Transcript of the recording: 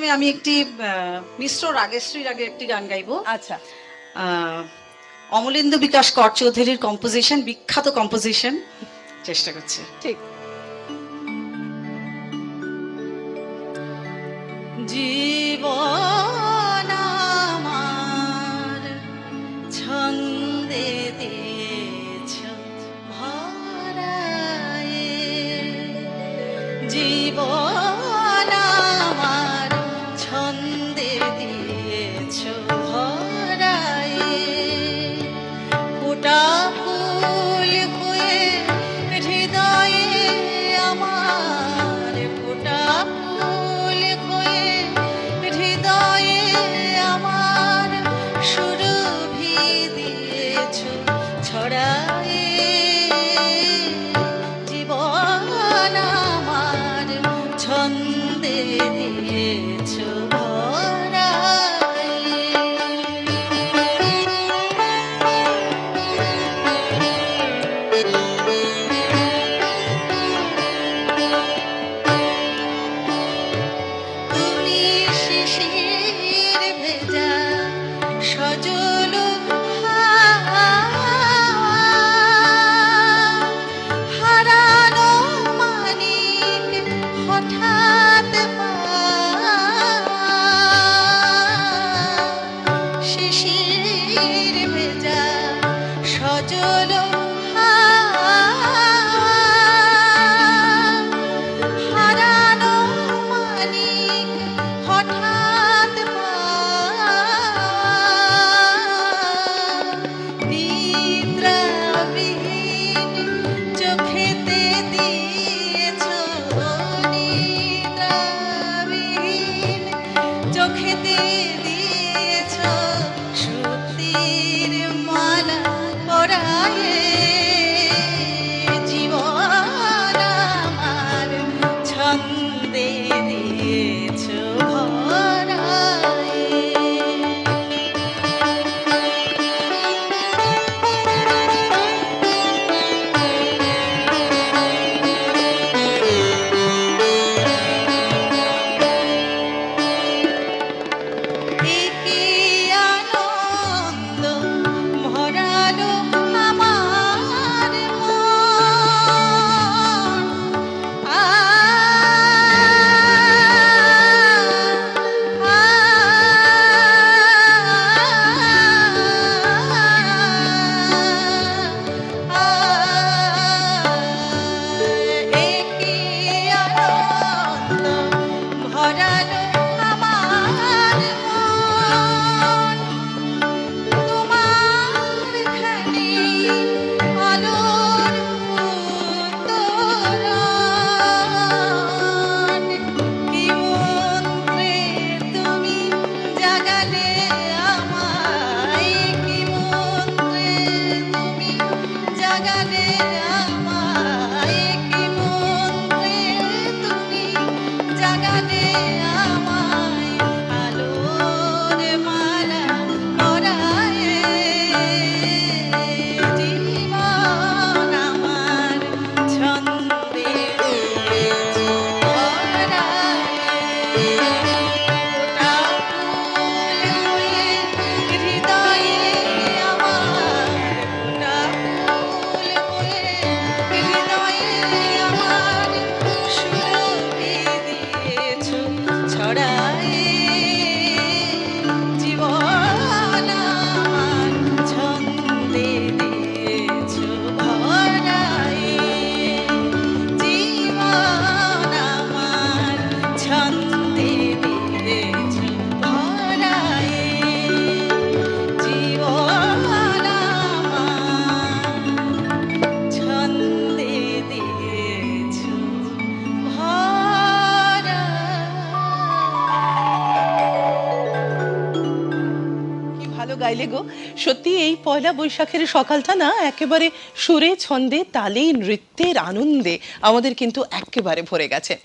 প্রথমে আমি একটি মিশ্র রাগেশ্রী রাগে একটি গান গাইবো। আচ্ছা, অমলেন্দু বিকাশ কর চৌধুরীর কম্পোজিশন, বিখ্যাত কম্পোজিশন, চেষ্টা করছি। ঠিক। জীবন আমার ছন্দে দিয়েছ ভরায়ে, জীবন আমার ছন্দে দিয়েছ ভরায়ে, ফোটা ফুল হয়ে হৃদয়ে আমার, ফোটা ফুল হয়ে হৃদয়ে আমার সুরভি দিয়েছ ছড়ায়ে, জীবন আমার ছন্দে দিয়েছ সজল হারানো মানিক হঠাৎ শিশির ভেজা সজল হারানো মানিক হঠাৎ নিদ্রাবিহীন চোখেতে দিয়েছ, নিদ্রাবিহীন চোখেতে দিয়েছ সুতির মালা পরায়ে, জীবন আমার ছন্দে দিয়েছ ভরায়ে। একি আনন্দ ভরালো আমার মন, একি আনন্দ ভরালো আমার মন, তোমার খানি আলোর উত্তরণ, কি মন্ত্রে তুমি জাগালে আমায়, কি মন্ত্রে তুমি জাগালে আমায়, কি মন্ত্রে তুমি জাগালে আমায়, আলোর মালা পরায়ে, জীবন আমার ছন্দে দিয়েছ ভরায়ে, ফোটা ফুল হয়ে হৃদয়ে আমার, ফোটা ফুল হয়ে হৃদয়ে আমার সুরভি দিয়েছ ছড়ায়ে, জীবন আমার ছন্দে দিয়েছ ভরায়ে, জীবন আমার ছন্দে দিয়েছ ভরায়ে, জীবন আমার ছন্দে দিয়েছ কি ভালো গাইলে গো। সত্যি এই পয়লা বৈশাখের সকালটা না একেবারে সুরে ছন্দে তালে নৃত্যের আনন্দে আমাদের কিন্তু একেবারে ভরে গেছে।